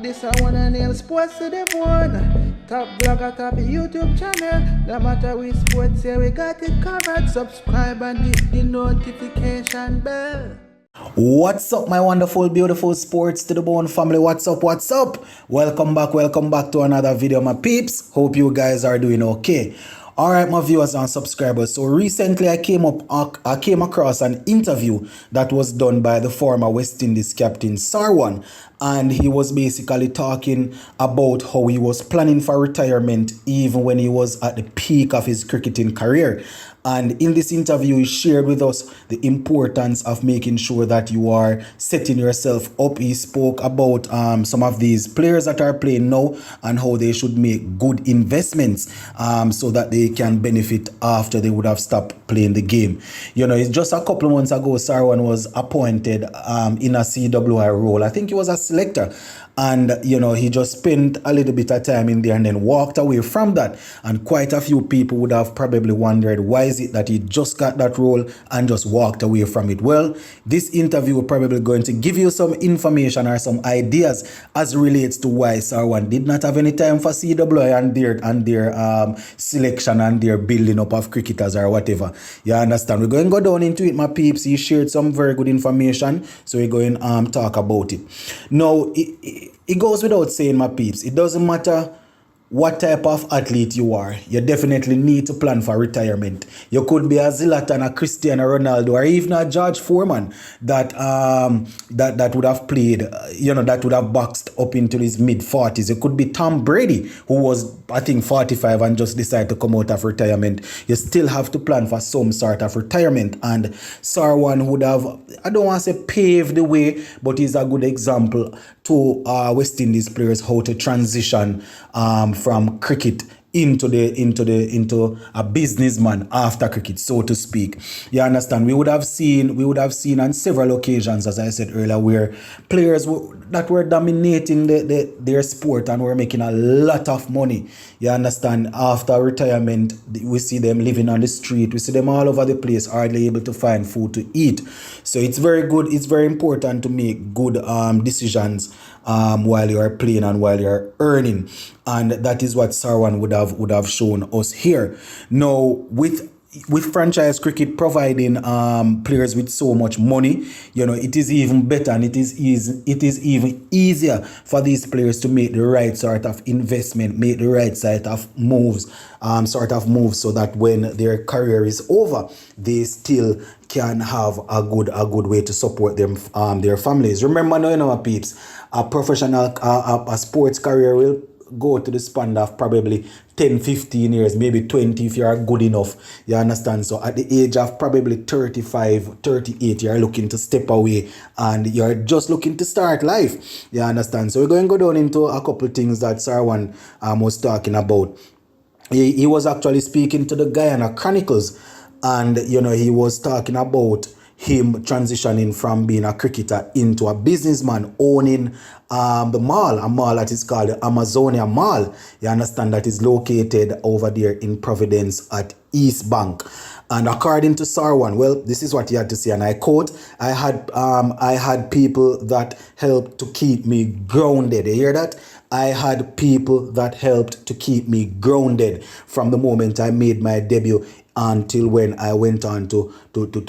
This I wanna nail sports to the bone. Top blogger, top YouTube channel. No matter which sports, yeah, we got it covered. Subscribe and hit the notification bell. What's up, my wonderful, beautiful sports to the bone family? What's up? What's up? Welcome back to another video, my peeps. Hope you guys are doing okay. All right, my viewers and subscribers. So recently I came across an interview that was done by the former West Indies captain Sarwan, and he was basically talking about how he was planning for retirement even when he was at the peak of his cricketing career. And in this interview, he shared with us the importance of making sure that you are setting yourself up. He spoke about some of these players that are playing now and how they should make good investments so that they can benefit after they would have stopped playing the game. You know, it's just a couple of months ago, Sarwan was appointed in a CWI role. I think he was a selector. And, you know, he just spent a little bit of time in there and then walked away from that. And quite a few people would have probably wondered, why is it that he just got that role and just walked away from it? Well, this interview is probably going to give you some information or some ideas as relates to why Sarwan did not have any time for CWI and their selection and their building up of cricketers or whatever. You understand? We're going to go down into it, my peeps. He shared some very good information, so we're going to talk about it. Now, it goes without saying, my peeps, it doesn't matter what type of athlete you are, you definitely need to plan for retirement. You could be a Zlatan, a Cristiano Ronaldo, or even a George Foreman that would have played, that would have boxed up into his mid-40s. It could be Tom Brady, who was, I think, 45 and just decided to come out of retirement. You still have to plan for some sort of retirement. And Sarwan would have, I don't want to say paved the way, but he's a good example to West Indies players how to transition from cricket into a businessman after cricket, so to speak. You understand? We would have seen on several occasions, as I said earlier, where players that were dominating their sport and were making a lot of money. You understand? After retirement, we see them living on the street. We see them all over the place, hardly able to find food to eat. So it's very good. It's very important to make good decisions while you are playing and while you are earning, and that is what Sarwan would have shown us here. Now, with franchise cricket providing players with so much money, you know, it is even better and it is even easier for these players to make the right sort of investment, make the right sort of moves, so that when their career is over, they still can have a good way to support them their families. Remember now, you know, peeps, a professional a sports career will go to the span of probably 10-15 years, maybe 20 if you are good enough. You understand? So at the age of probably 35, 38, you're looking to step away and you're just looking to start life. You understand? So we're going to go down into a couple of things that Sarwan was talking about. He was actually speaking to the Guyana Chronicles, and, you know, he was talking about him transitioning from being a cricketer into a businessman, owning a mall that is called the Amazonia Mall. You understand? That is located over there in Providence at East Bank. And according to Sarwan, well, this is what he had to say, and I quote, I had people that helped to keep me grounded. You hear that? I had people that helped to keep me grounded from the moment I made my debut until when I went on to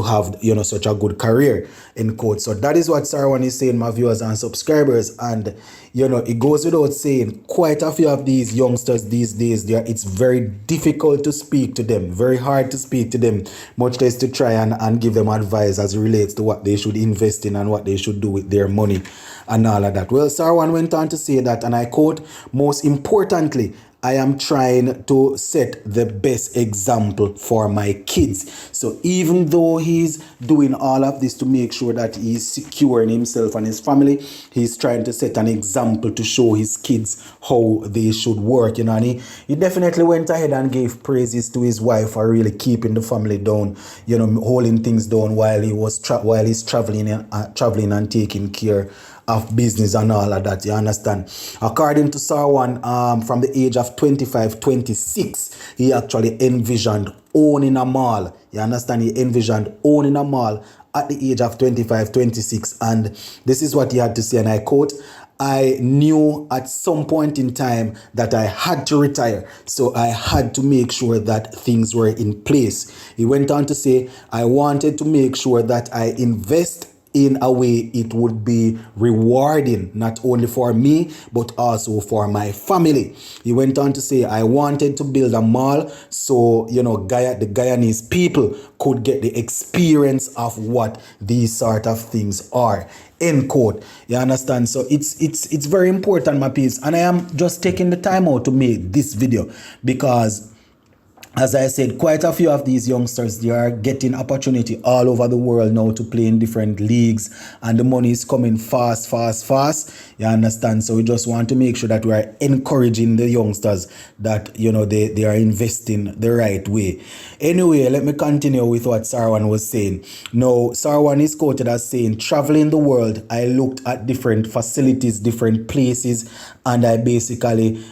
have, you know, such a good career, in quote. So that is what Sarwan is saying, my viewers and subscribers. And, you know, it goes without saying, quite a few of these youngsters these days, it's very difficult to speak to them, very hard to speak to them, much less to try and give them advice as it relates to what they should invest in and what they should do with their money and all of that. Well, Sarwan went on to say that, and I quote, most importantly, I am trying to set the best example for my kids. So even though he's doing all of this to make sure that he's securing himself and his family, he's trying to set an example to show his kids how they should work, you know. And he definitely went ahead and gave praises to his wife for really keeping the family down, you know, holding things down while he's traveling and taking care of business and all of that. You understand? According to Sarwan, from the age of 25, 26, he actually envisioned owning a mall. You understand? He envisioned owning a mall at the age of 25, 26. And this is what he had to say, and I quote, I knew at some point in time that I had to retire. So I had to make sure that things were in place. He went on to say, I wanted to make sure that I invest in a way it would be rewarding, not only for me, but also for my family. He went on to say, I wanted to build a mall so, the Guyanese people could get the experience of what these sort of things are. End quote. You understand? So it's very important, my piece. And I am just taking the time out to make this video because, as I said, quite a few of these youngsters, they are getting opportunity all over the world now to play in different leagues, and the money is coming fast. You understand? So we just want to make sure that we are encouraging the youngsters that, they are investing the right way. Anyway, let me continue with what Sarwan was saying. Now, Sarwan is quoted as saying, traveling the world, I looked at different facilities, different places, and I basically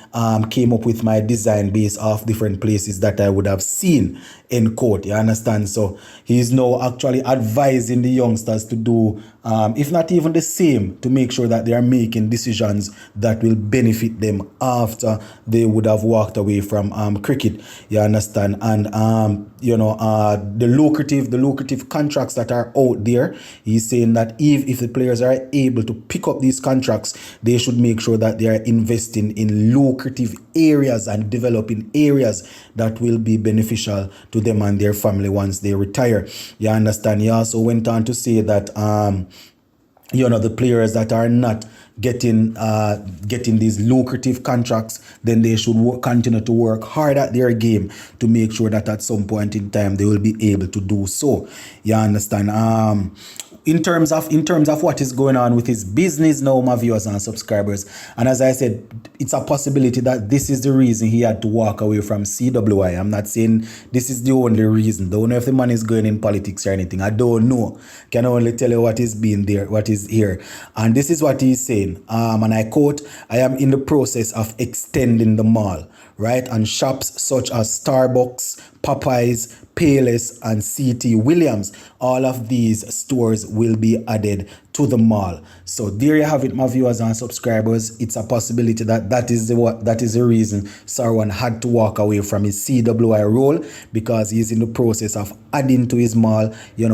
came up with my design based off different places that I would have seen, end quote. You understand? So he's now actually advising the youngsters to do, if not even the same, to make sure that they are making decisions that will benefit them after they would have walked away from cricket. You understand? And the lucrative contracts that are out there, he's saying that if the players are able to pick up these contracts, they should make sure that they are investing in lucrative areas and developing areas that will be beneficial to them and their family once they retire. You understand? He also went on to say that the players that are not getting these lucrative contracts, then they should continue to work hard at their game to make sure that at some point in time they will be able to do so. You understand? In terms of what is going on with his business now, my viewers and subscribers, and as I said, it's a possibility that this is the reason he had to walk away from CWI. I'm not saying this is the only reason. Don't know if the man is going in politics or anything. I don't know. Can only tell you what is being there, what is here. And this is what he's saying. And I quote, I am in the process of extending the mall, right? And shops such as Starbucks, Popeyes, Payless, and CT Williams, all of these stores will be added to the mall. So there you have it, my viewers and subscribers. It's a possibility that is the reason Sarwan had to walk away from his CWI role, because he's in the process of adding to his mall,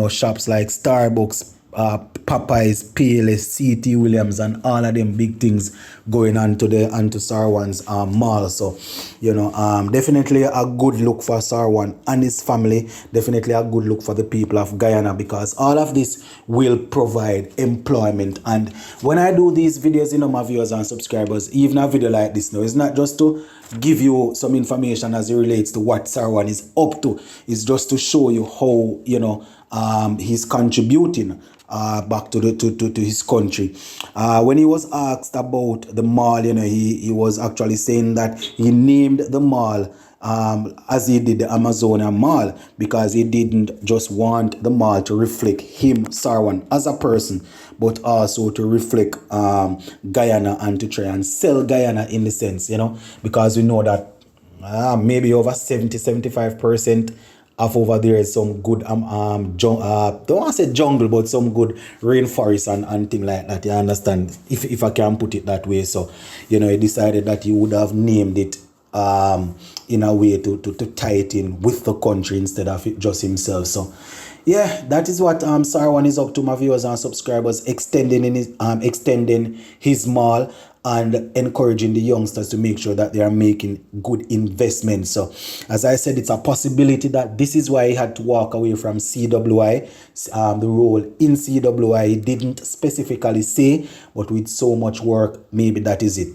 shops like Starbucks, Popeyes, Payless, CT Williams, and all of them big things going on to Sarwan's mall. So, definitely a good look for Sarwan and his family. Definitely a good look for the people of Guyana, because all of this will provide employment. And when I do these videos, my viewers and subscribers, even a video like this now, it's not just to give you some information as it relates to what Sarwan is up to. It's just to show you how, he's contributing back to his country. When he was asked about the mall, he was actually saying that he named the mall as he did the Amazonia Mall, because he didn't just want the mall to reflect him, Sarwan, as a person, but also to reflect Guyana and to try and sell Guyana in the sense, because we know that maybe over 70-75% of over there is some good don't want to say jungle, but some good rainforest and thing like that. You understand, if I can put it that way. So he decided that he would have named it in a way to tie it in with the country instead of just himself. So yeah, that is what Sarwan is up to, my viewers and subscribers, extending his mall and encouraging the youngsters to make sure that they are making good investments. So as I said, it's a possibility that this is why he had to walk away from CWI, the role in CWI. He didn't specifically say, but with so much work, maybe that is it.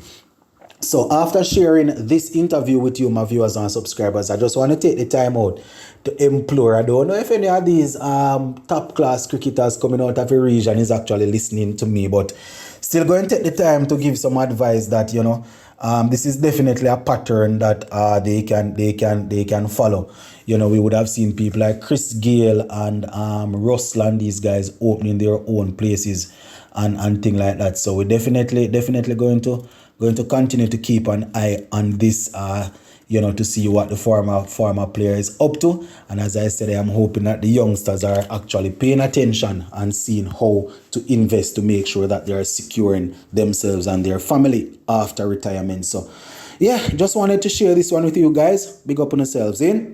So after sharing this interview with you, my viewers and subscribers, I just want to take the time out to implore. I don't know if any of these top class cricketers coming out of a region is actually listening to me, but still going to take the time to give some advice that, this is definitely a pattern that they can follow. We would have seen people like Chris Gale and Ruslan, these guys opening their own places and thing like that. So we're definitely going to continue to keep an eye on this to see what the former player is up to. And as I said, I'm hoping that the youngsters are actually paying attention and seeing how to invest to make sure that they are securing themselves and their family after retirement. So yeah, just wanted to share this one with you guys. Big up on yourselves, in.